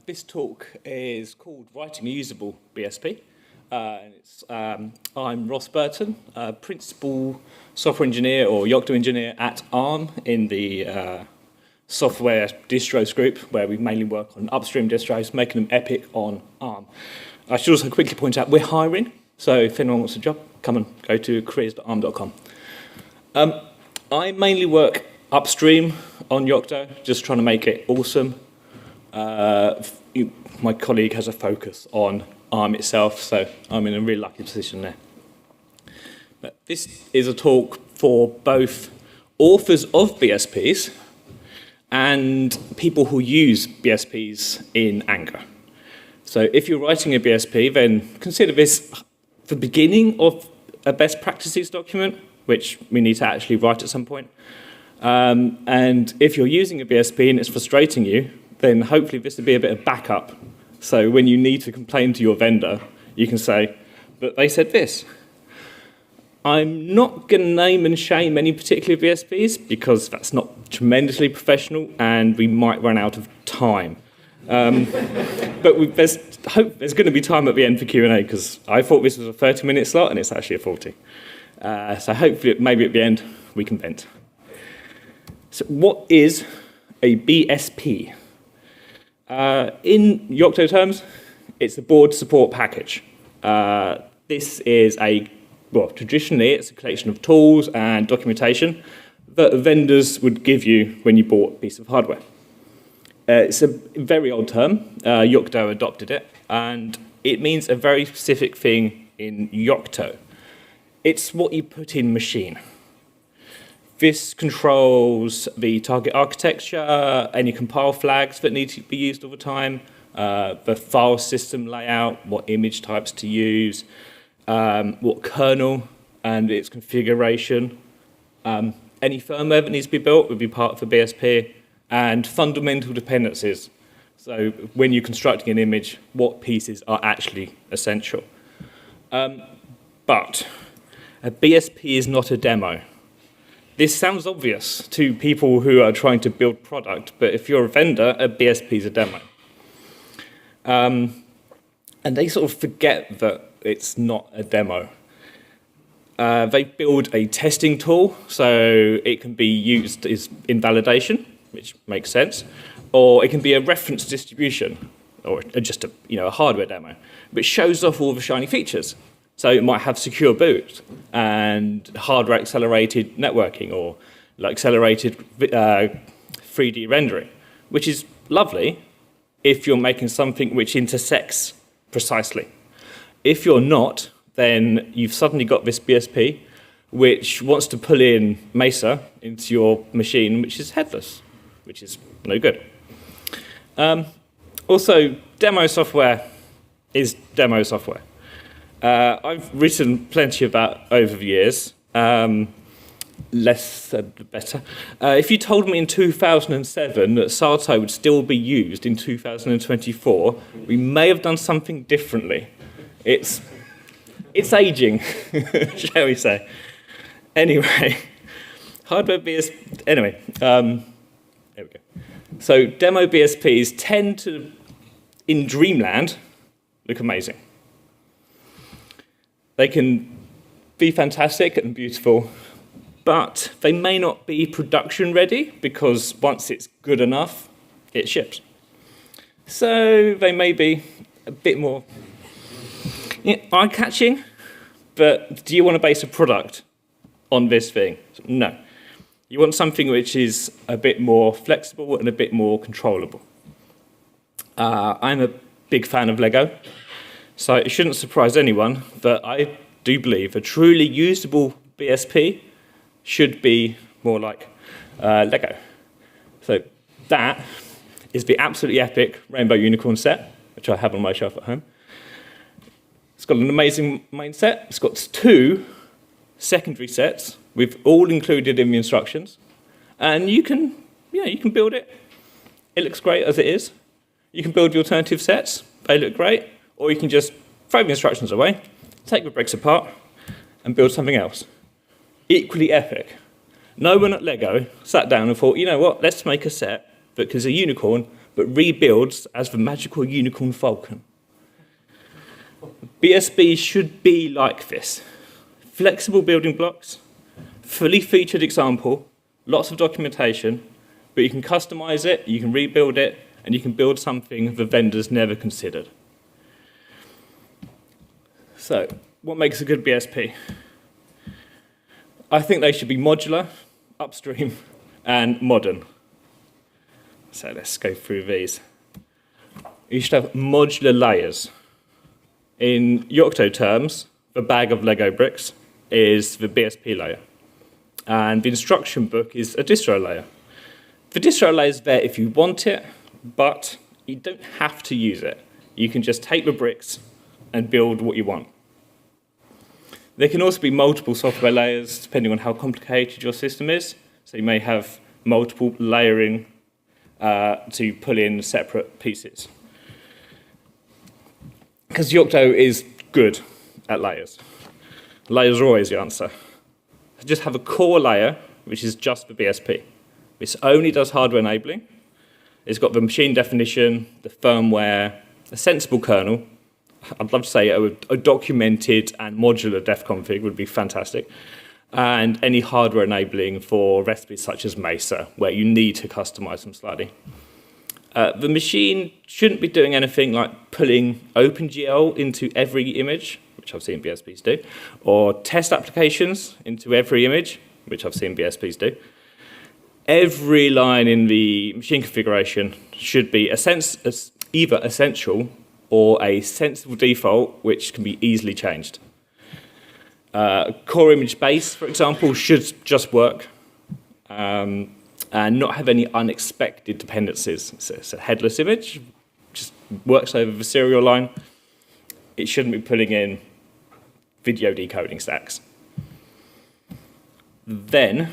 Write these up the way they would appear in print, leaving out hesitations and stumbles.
This talk is called Writing a Usable BSP. I'm Ross Burton, Principal Software Engineer or Yocto Engineer at ARM in the software distros group, where we mainly work on upstream distros, making them epic on ARM. I should also quickly point out we're hiring, so if anyone wants a job, come and go to careers.arm.com. I mainly work upstream on Yocto, just trying to make it awesome. My colleague has a focus on ARM itself, so I'm in a really lucky position there. But this is a talk for both authors of BSPs and people who use BSPs in anger. So if you're writing a BSP, then consider this the beginning of a best practices document, which we need to actually write at some point. And if you're using a BSP and it's frustrating you, then hopefully this will be a bit of backup. So when you need to complain to your vendor, you can say, but they said this. I'm not going to name and shame any particular BSPs because that's not tremendously professional and we might run out of time. But there's going to be time at the end for Q&A because I thought this was a 30-minute slot and it's actually a 40. So hopefully maybe at the end we can vent. So what is a BSP? In Yocto terms, it's a board support package. This is traditionally it's a collection of tools and documentation that vendors would give you when you bought a piece of hardware. It's a very old term. Yocto adopted it, and it means a very specific thing in Yocto. It's what you put in machine. This controls the target architecture, any compile flags that need to be used all the time, the file system layout, what image types to use, what kernel and its configuration. Any firmware that needs to be built would be part of the BSP, and fundamental dependencies. So when you're constructing an image, what pieces are actually essential. But a BSP is not a demo. This sounds obvious to people who are trying to build product, but if you're a vendor, a BSP is a demo. And they sort of forget that it's not a demo. They build a testing tool, so it can be used as in validation, which makes sense, or it can be a reference distribution, or just a hardware demo, which shows off all the shiny features. So it might have secure boot and hardware accelerated networking or accelerated 3D rendering, which is lovely if you're making something which intersects precisely. If you're not, then you've suddenly got this BSP which wants to pull in Mesa into your machine, which is headless, which is no good. Also, demo software is demo software. I've written plenty about over the years, less said the better. If you told me in 2007 that SARTO would still be used in 2024, we may have done something differently. It's aging, shall we say. Anyway, hardware BSP, anyway, there we go. So demo BSPs tend to, in dreamland, look amazing. They can be fantastic and beautiful, but they may not be production ready because once it's good enough, it ships. So they may be a bit more eye-catching, but do you want to base a product on this thing? No. You want something which is a bit more flexible and a bit more controllable. I'm a big fan of Lego. So it shouldn't surprise anyone that I do believe a truly usable BSP should be more like Lego. So that is the absolutely epic Rainbow Unicorn set, which I have on my shelf at home. It's got an amazing main set. It's got 2 secondary sets with all included in the instructions. And you can build it. It looks great as it is. You can build the alternative sets. They look great. Or you can just throw the instructions away, take the bricks apart, and build something else. Equally epic. No one at Lego sat down and thought, you know what, let's make a set that is a unicorn, but rebuilds as the magical unicorn falcon. BSP should be like this. Flexible building blocks, fully featured example, lots of documentation, but you can customize it, you can rebuild it, and you can build something the vendors never considered. So, what makes a good BSP? I think they should be modular, upstream, and modern. So let's go through these. You should have modular layers. In Yocto terms, the bag of Lego bricks is the BSP layer. And the instruction book is a distro layer. The distro layer is there if you want it, but you don't have to use it. You can just take the bricks and build what you want. There can also be multiple software layers depending on how complicated your system is. So you may have multiple layering to pull in separate pieces. Because Yocto is good at layers. Layers are always the answer. Just have a core layer, which is just for BSP. This only does hardware enabling. It's got the machine definition, the firmware, a sensible kernel. I'd love to say a documented and modular def config would be fantastic. And any hardware enabling for recipes such as Mesa, where you need to customize them slightly. The machine shouldn't be doing anything like pulling OpenGL into every image, which I've seen BSPs do, or test applications into every image, which I've seen BSPs do. Every line in the machine configuration should be either essential or a sensible default, which can be easily changed. Core image base, for example, should just work. And not have any unexpected dependencies. So it's a headless image, just works over the serial line. It shouldn't be pulling in video decoding stacks. Then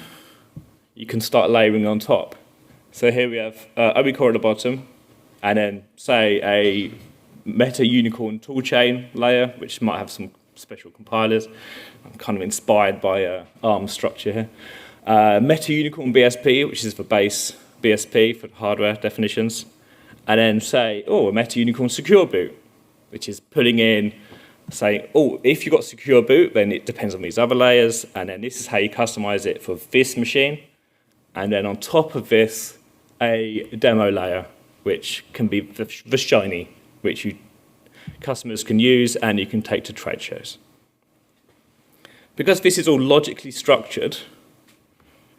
you can start layering on top. So here we have OE core at the bottom, and then say a meta unicorn toolchain layer, which might have some special compilers. I'm kind of inspired by ARM structure here. Meta Unicorn BSP, which is the base BSP for hardware definitions, and then say, a Meta Unicorn Secure Boot, which is pulling in, saying, if you've got Secure Boot, then it depends on these other layers, and then this is how you customize it for this machine, and then on top of this, a demo layer, which can be the shiny, which customers can use and you can take to trade shows. Because this is all logically structured,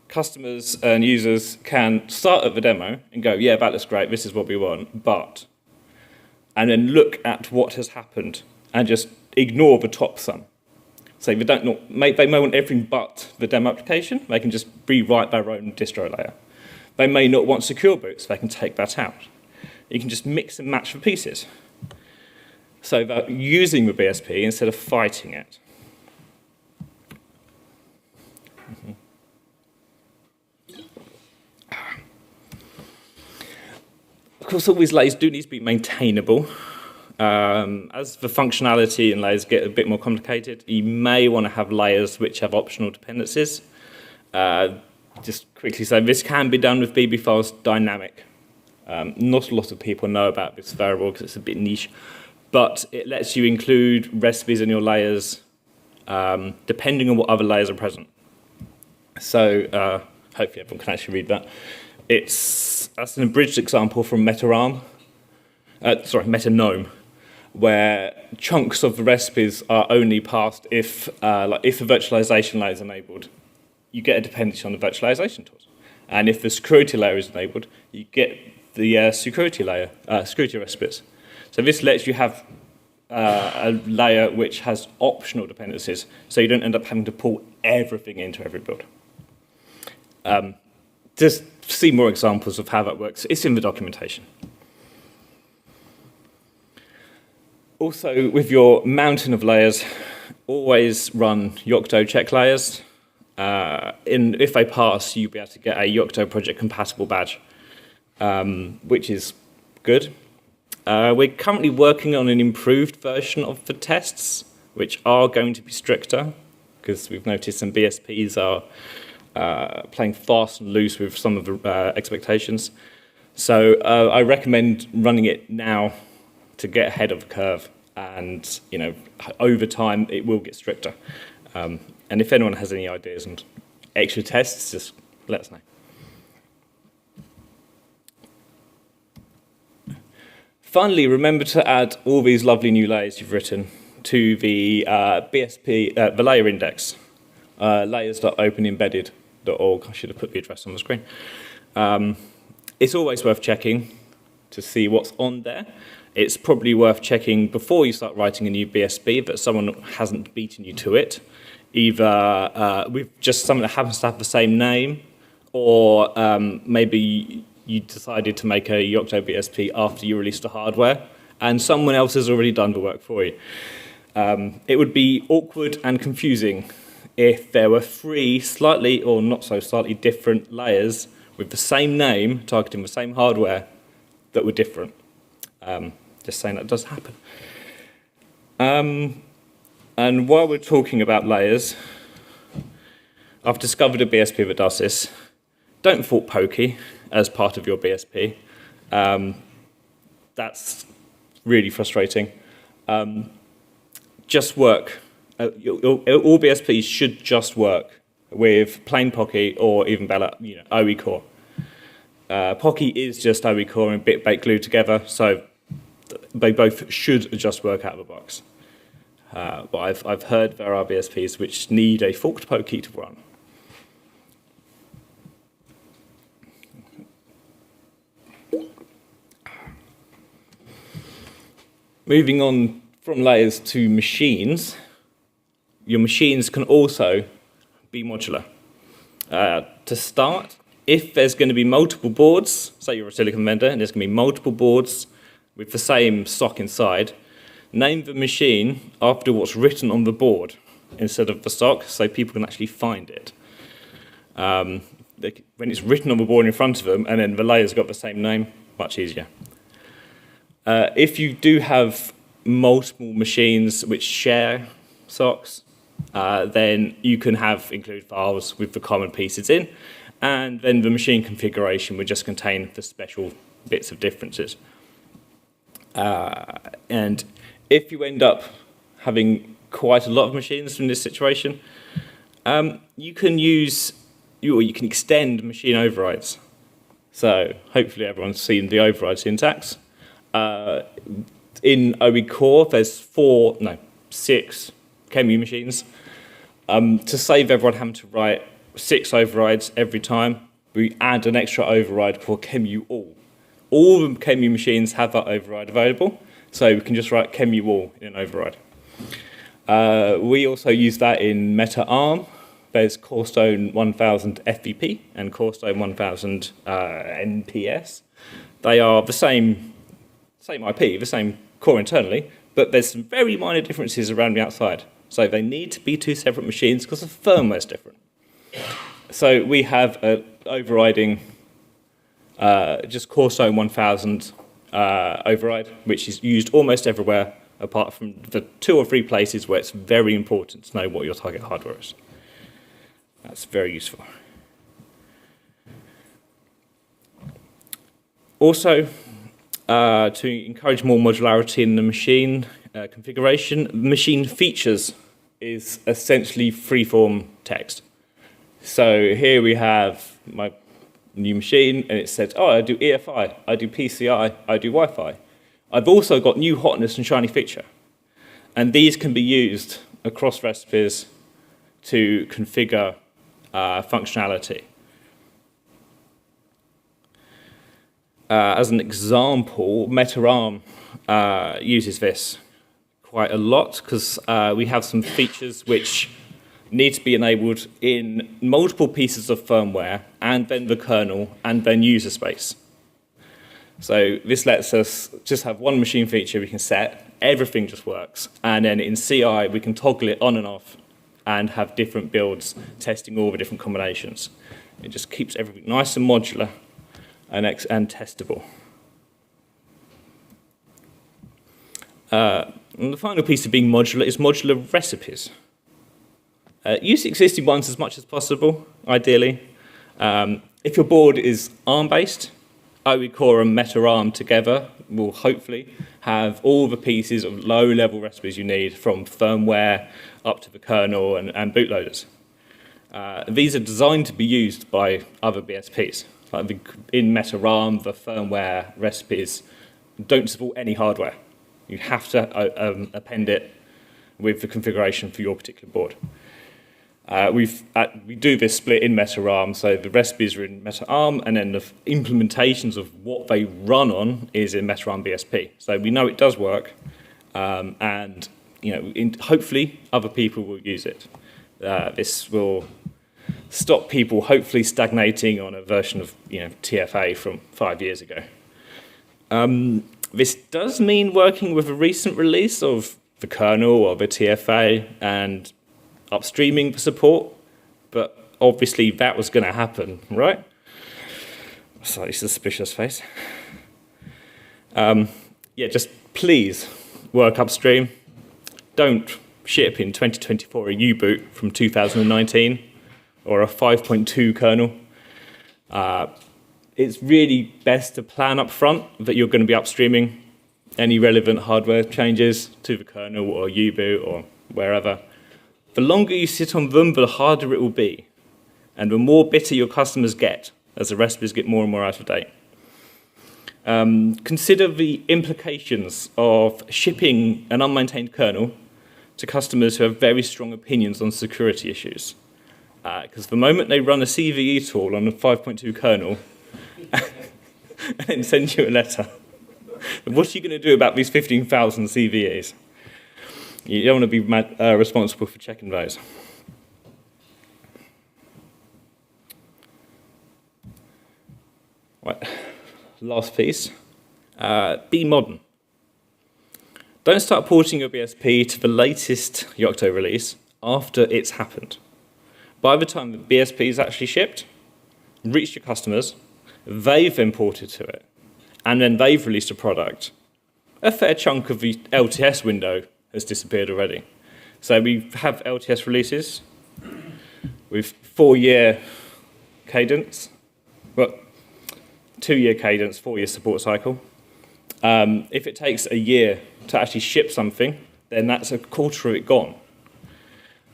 customers and users can start at the demo and go, yeah, that looks great, this is what we want, but, and then look at what has happened and just ignore the top sum. So they may want everything but the demo application, they can just rewrite their own distro layer. They may not want secure boots, they can take that out. You can just mix and match the pieces. So they're using the BSP instead of fighting it. Of course, all these layers do need to be maintainable. As the functionality in layers get a bit more complicated, you may want to have layers which have optional dependencies. Just quickly say, this can be done with BB files dynamic. Not a lot of people know about this variable because it's a bit niche, but it lets you include recipes in your layers depending on what other layers are present. So hopefully everyone can actually read that. That's an abridged example from MetaNome, where chunks of the recipes are only passed if the virtualization layer is enabled. You get a dependency on the virtualization tools. And if the security layer is enabled, you get the security recipes. So this lets you have a layer which has optional dependencies, so you don't end up having to pull everything into every build. Just see more examples of how that works. It's in the documentation. Also, with your mountain of layers, always run Yocto check layers. If they pass, you'll be able to get a Yocto project compatible badge, which is good. We're currently working on an improved version of the tests, which are going to be stricter, because we've noticed some BSPs are playing fast and loose with some of the expectations. So I recommend running it now to get ahead of the curve, and over time it will get stricter. And if anyone has any ideas and extra tests, just let us know. Finally, remember to add all these lovely new layers you've written to the BSP, the layer index, layers.openembedded.org. I should have put the address on the screen. It's always worth checking to see what's on there. It's probably worth checking before you start writing a new BSP that someone hasn't beaten you to it, either with just something that happens to have the same name, or maybe you decided to make a Yocto BSP after you released the hardware, and someone else has already done the work for you. It would be awkward and confusing if there were 3 slightly or not so slightly different layers with the same name targeting the same hardware that were different. Just saying that does happen. And while we're talking about layers, I've discovered a BSP that does this. Don't fault Pokey as part of your BSP. That's really frustrating. Just work. All BSPs should just work with plain Pocky or even better, OE core. Pocky is just OE core and bit baked glued together, so they both should just work out of the box. But I've heard there are BSPs which need a forked Pocky to run. Moving on from layers to machines, your machines can also be modular. To start, if there's going to be multiple boards, say you're a silicon vendor and there's going to be multiple boards with the same SoC inside, name the machine after what's written on the board instead of the SoC, so people can actually find it. When it's written on the board in front of them and then the layer's got the same name, much easier. If you do have multiple machines which share SoCs, then you can have include files with the common pieces in, and then the machine configuration would just contain the special bits of differences. And if you end up having quite a lot of machines in this situation, you can extend machine overrides. So hopefully everyone's seen the override syntax. In OE core, there's 6 QEMU machines. To save everyone having to write 6 overrides every time, we add an extra override for QEMU all. All the QEMU machines have that override available, so we can just write QEMU all in an override. We also use that in Meta ARM. There's Corestone 1000 FVP and Corestone 1000 NPS. They are the same IP, the same core internally, but there's some very minor differences around the outside. So they need to be 2 separate machines because the firmware is different. So we have an overriding just Corestone 1000 override, which is used almost everywhere, apart from the 2 or 3 places where it's very important to know what your target hardware is. That's very useful. Also, to encourage more modularity in the machine configuration, machine features is essentially free-form text. So here we have my new machine, and it says, oh, I do EFI, I do PCI, I do Wi-Fi. I've also got new hotness and shiny feature. And these can be used across recipes to configure functionality. As an example, Meta ARM uses this quite a lot because we have some features which need to be enabled in multiple pieces of firmware and then the kernel and then user space. So this lets us just have one machine feature we can set, everything just works, and then in CI we can toggle it on and off and have different builds testing all the different combinations. It just keeps everything nice and modular and testable. And the final piece of being modular is modular recipes. Use existing ones as much as possible, ideally. If your board is ARM-based, OE core and meta arm together will hopefully have all the pieces of low-level recipes you need, from firmware up to the kernel and bootloaders. These are designed to be used by other BSPs. Like in meta arm, the firmware recipes don't support any hardware. You have to append it with the configuration for your particular board. We do this split in meta arm, so the recipes are in meta arm, and then the implementations of what they run on is in meta arm BSP. So we know it does work, and hopefully other people will use it. This will stop people hopefully stagnating on a version of TFA from 5 years ago. This does mean working with a recent release of the kernel or the TFA and upstreaming the support, but obviously that was going to happen, right? Slightly suspicious face. Just please work upstream. Don't ship in 2024 a U-boot from 2019 or a 5.2 kernel. It's really best to plan up front that you're going to be upstreaming any relevant hardware changes to the kernel or U-boot or wherever. The longer you sit on them, the harder it will be, and the more bitter your customers get as the recipes get more and more out of date. Consider the implications of shipping an unmaintained kernel to customers who have very strong opinions on security issues. Because the moment they run a CVE tool on a 5.2 kernel and then send you a letter, what are you going to do about these 15,000 CVEs? You don't want to be responsible for checking those. Right, last piece. Be modern. Don't start porting your BSP to the latest Yocto release after it's happened. By the time the BSP is actually shipped, reached your customers, they've imported to it, and then they've released a product, a fair chunk of the LTS window has disappeared already. So we have LTS releases with 4-year cadence, well, 2-year cadence, 4-year support cycle. If it takes a year to actually ship something, then that's a quarter of it gone.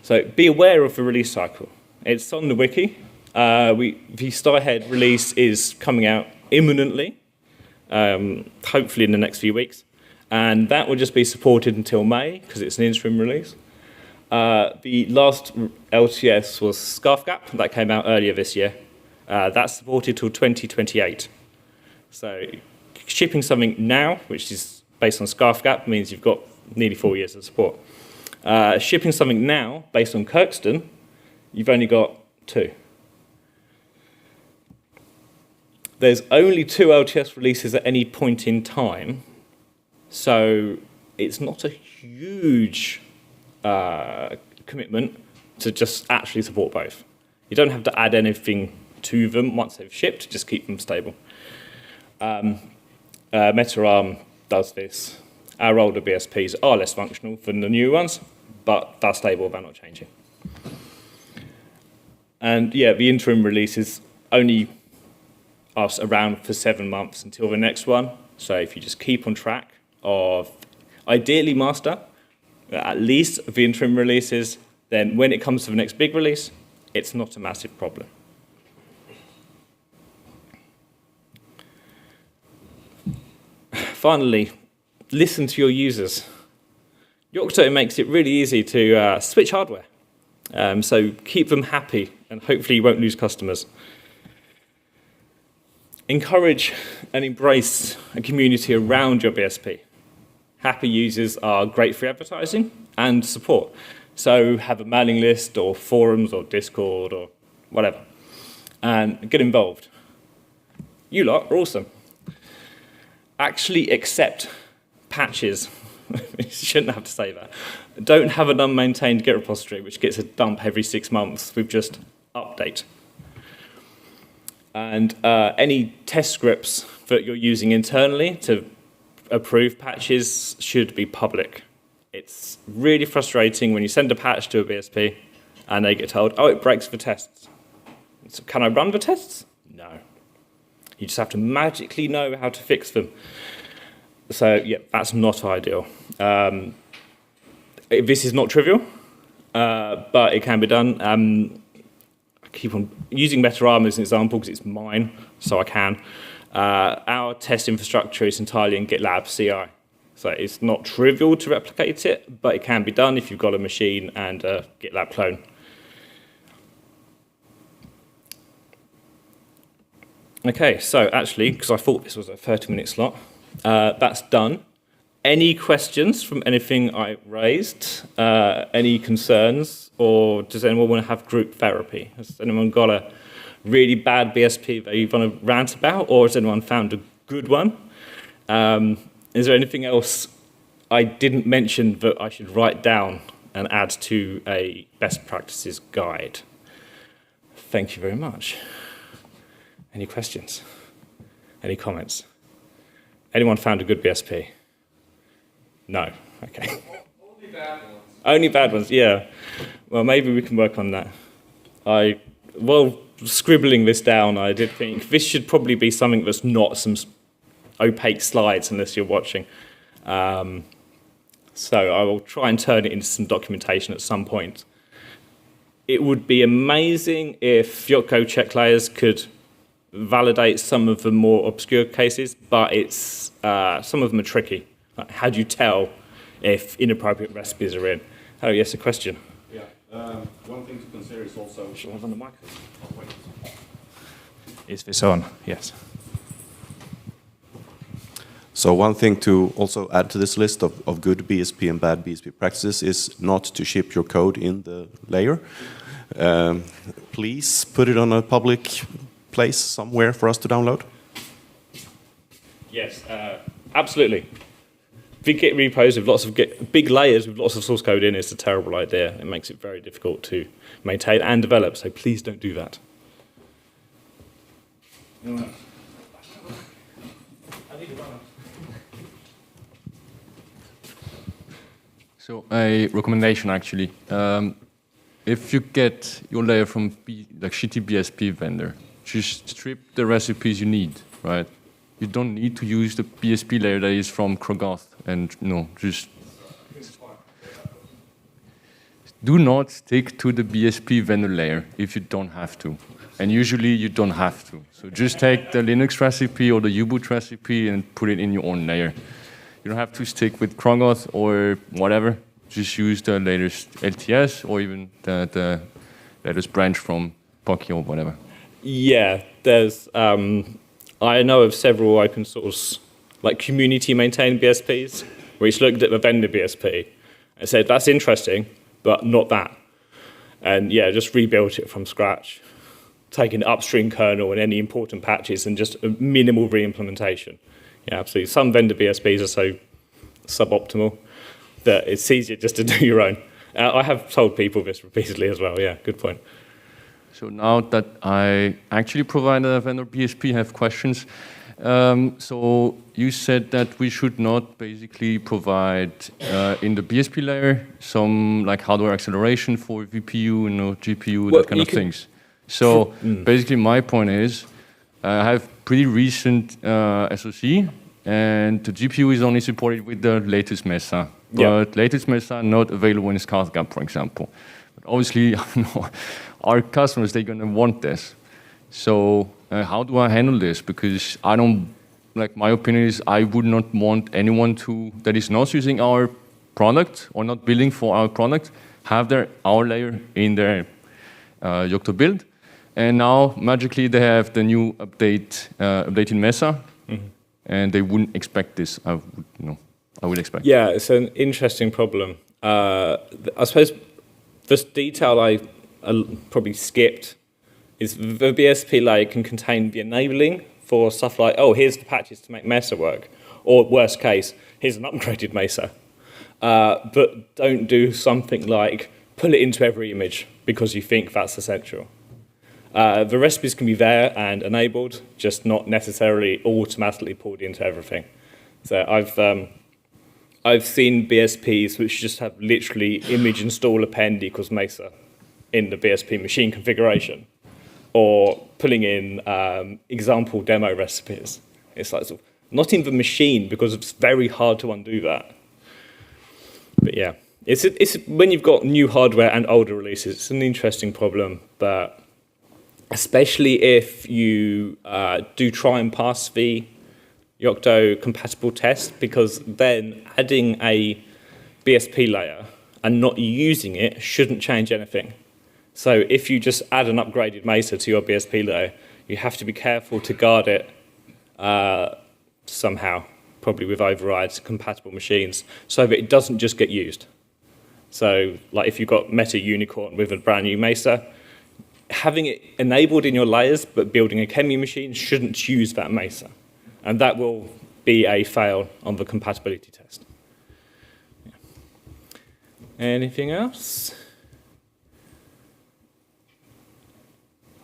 So be aware of the release cycle. It's on the wiki. The Starhead release is coming out imminently, hopefully in the next few weeks. And that will just be supported until May, because it's an interim release. The last LTS was ScarfGap, that came out earlier this year. That's supported till 2028. So shipping something now, which is based on ScarfGap, means you've got nearly 4 years of support. Shipping something now, based on Kirkstone, you've only got 2. There's only 2 LTS releases at any point in time, so it's not a huge commitment to just actually support both. You don't have to add anything to them once they've shipped, just keep them stable. MetaArm does this. Our older BSPs are less functional than the new ones, but they're stable, they're not changing. And yeah, the interim releases only are around for 7 months until the next one. So if you just keep on track of ideally master, at least the interim releases, then when it comes to the next big release, it's not a massive problem. Finally, listen to your users. Yocto makes it really easy to switch hardware. So keep them happy, and hopefully you won't lose customers. Encourage and embrace a community around your BSP. Happy users are great for advertising and support. So have a mailing list or forums or Discord or whatever, and get involved. You lot are awesome. Actually accept patches. You shouldn't have to say that. Don't have an unmaintained Git repository which gets a dump every 6 months with just update. And any test scripts that you're using internally to approve patches should be public. It's really frustrating when you send a patch to a BSP and they get told, oh, it breaks the tests. So can I run the tests? No. You just have to magically know how to fix them. So yeah, that's not ideal. This is not trivial, but it can be done. I keep on using Metarama as an example because it's mine, so I can. Our test infrastructure is entirely in GitLab CI. So it's not trivial to replicate it, but it can be done if you've got a machine and a GitLab clone. Okay, so actually, because I thought this was a 30-minute slot, that's done. Any questions from anything I raised? Any concerns? Or does anyone want to have group therapy? Has anyone got a really bad BSP that you want to rant about? Or has anyone found a good one? Is there anything else I didn't mention that I should write down and add to a best practices guide? Thank you very much. Any questions? Any comments? Anyone found a good BSP? No. Okay. Only bad ones. Only bad ones, yeah. Well, maybe we can work on that. While scribbling this down, I did think this should probably be something that's not some opaque slides unless you're watching. So I will try and turn it into some documentation at some point. It would be amazing if Yotco check layers could validate some of the more obscure cases, but it's some of them are tricky. Like, how do you tell if inappropriate recipes are in? Oh, yes, a question. Yeah, one thing to consider is also... Should I have on the microphone? Oh, wait. Is this on? Yes. So one thing to also add to this list of good BSP and bad BSP practices is not to ship your code in the layer. Please put it on a public place somewhere for us to download. Yes, absolutely. Big Git repos with lots of big layers with lots of source code in is a terrible idea. It makes it very difficult to maintain and develop, so please don't do that. So a recommendation actually. If you get your layer from like shitty BSP vendor, just strip the recipes you need, right? You don't need to use the BSP layer that is from Krogoth, and just do not stick to the BSP vendor layer if you don't have to. And usually you don't have to. So just take the Linux recipe or the U-boot recipe and put it in your own layer. You don't have to stick with Krogoth or whatever. Just use the latest LTS or even the latest branch from Pocky or whatever. Yeah, there's... I know of several open source, like community-maintained BSPs, which looked at the vendor BSP and said, that's interesting, but not that. And yeah, just rebuilt it from scratch, taking the upstream kernel and any important patches and just a minimal re-implementation. Yeah, absolutely. Some vendor BSPs are so suboptimal that it's easier just to do your own. I have told people this repeatedly as well. Yeah, good point. So now that I actually provide a vendor BSP, I have questions. So you said that we should not basically provide in the BSP layer some like hardware acceleration for VPU, GPU, that kind of things. So basically my point is I have pretty recent SoC and the GPU is only supported with the latest Mesa. But latest Mesa not available in SCARTGAP, for example. But obviously, our customers, they're going to want this. So how do I handle this? Because I don't, like my opinion is I would not want anyone that is not using our product or not building for our product, have our layer in their Yocto build. And now magically they have the new update in Mesa, and they wouldn't expect this. I would expect. Yeah, it's an interesting problem. I suppose this detail I probably skipped is the BSP layer can contain the enabling for stuff like, oh, here's the patches to make Mesa work, or worst case, here's an upgraded Mesa. But don't do something like pull it into every image because you think that's essential. The recipes can be there and enabled, just not necessarily automatically pulled into everything. So I've seen BSPs which just have literally image install append equals Mesa in the BSP machine configuration. or pulling in example demo recipes. It's like not in the machine because it's very hard to undo that. But yeah, it's when you've got new hardware and older releases, it's an interesting problem. But especially if you do try and pass the Yocto compatible test, because then adding a BSP layer and not using it shouldn't change anything. So if you just add an upgraded Mesa to your BSP layer, you have to be careful to guard it somehow, probably with overrides, compatible machines, so that it doesn't just get used. So like if you've got Meta Unicorn with a brand new Mesa, having it enabled in your layers but building a Chemu machine shouldn't use that Mesa. And that will be a fail on the compatibility test. Yeah. Anything else?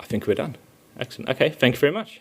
I think we're done. Excellent. Okay, thank you very much.